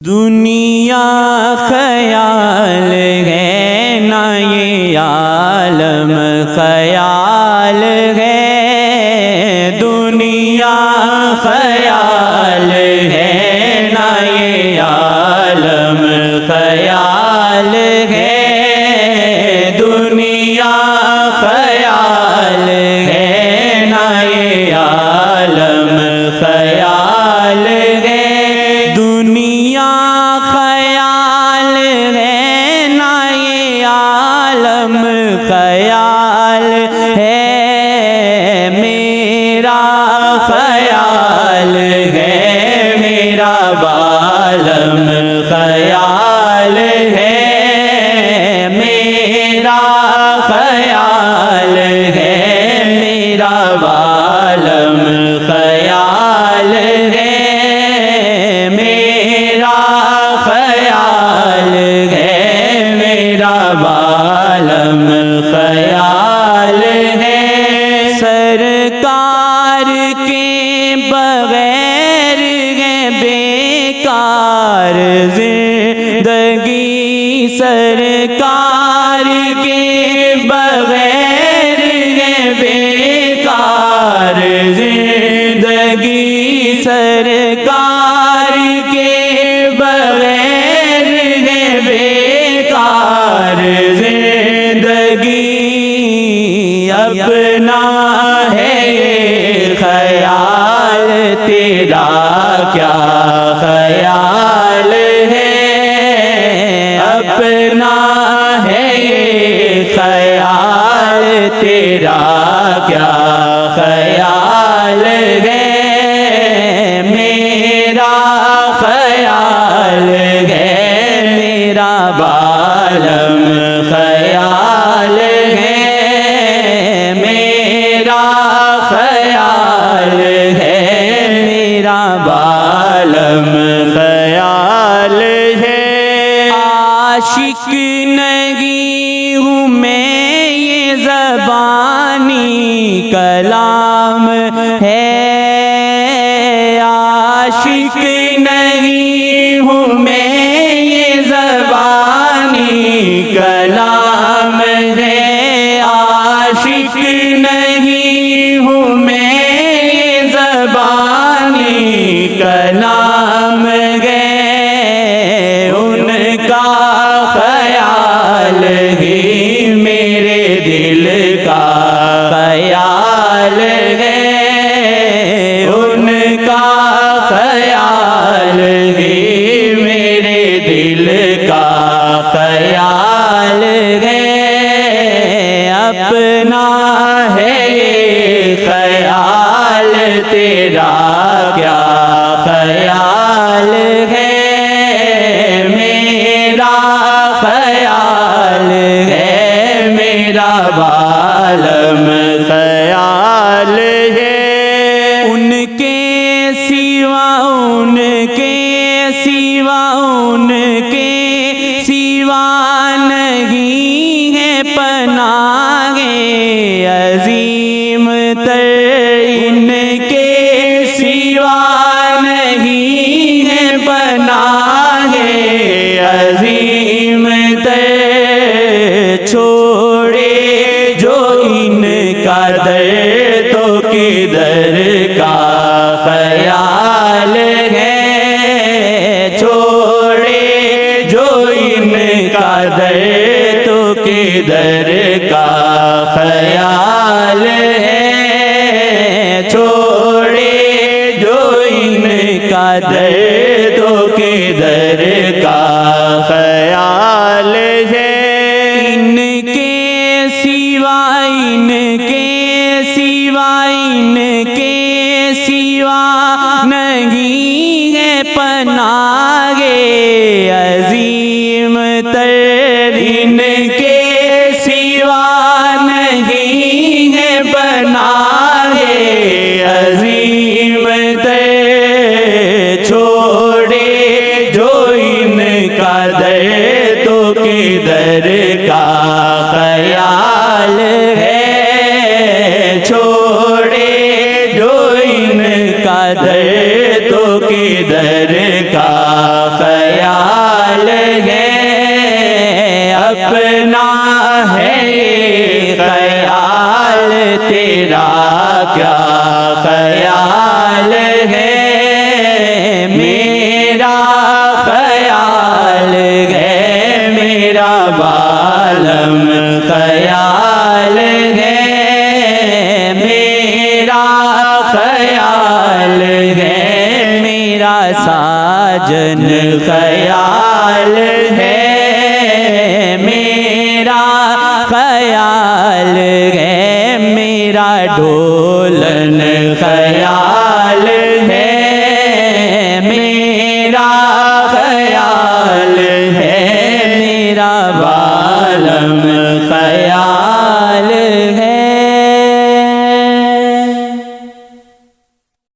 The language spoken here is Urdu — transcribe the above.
دنیا خیال ہے نہ یہ عالم خیال ہے، دنیا خیال ہے نہ یہ عالم خیال ہے، دنیا خیال ہے نہ یہ عالم خیال ہے، دنیا خیال ہے نہ یہ عالم خیال ہے، میرا خیال ہے میرا عالم خیال ہے، میرا خیال ہے میرا عالم خیال ہے، میرا خیال ہے میرا عالم خیال ہے، سرکار کے بغیر ہے بیکار زندگی، سرکار کے بغیر ہے بیکار زندگی، سرکار کے بغیر ہے بیکار زندگی، اپنا ہے یہ خیال تیرا کیا خیال ہے، اپنا ہے یہ خیال تیرا کیا خیال ہے، میرا خیال ہے میرا عالم خیال ہے، میرا خیال ہے میرا عالم خیال ہے، عاشق نہیں ہوں میں یہ زبانی کلام ہے، عاشق نہیں ہوں میں یہ زبانی کلام ہے، عاشق نہیں ہوں میں یہ زبانی کلام ہے، ان کا خیال ہی میرے دل کا خیال ہے، ان کا خیال ہی میرے دل کا خیال ہے، اپنا ہے یہ خیال تیرا کیا خیال ہے، میرا خیال ہے میرا عالم خیال ہے، ان کے سوا ان کے سوا ان کے سوا نہیں ہے پناہ عظیم تر، ان کے سوا نہیں ہے پناہ عظیم تر، چھوڑے جو ان کا در تو کدھر کا خیال ہے، چھوڑے جو ان کا در تو کدھر کا خیال ہے، چھوڑے جو ان کا در تو کدھر کا خیال ہے، ان کے سوا ان کے سوا ان کے سوا نہیں ہے پناہ عظیم تر، ان کے سوا نہیں ہے پناہ عظیم تر، چھوڑے جو ان کا در تو کدھر کا خیال ہے، چھوڑے جو ان کا در تو کدھر کا خیال ساجن خیال ہے میرا خیال ہے میرا ڈھول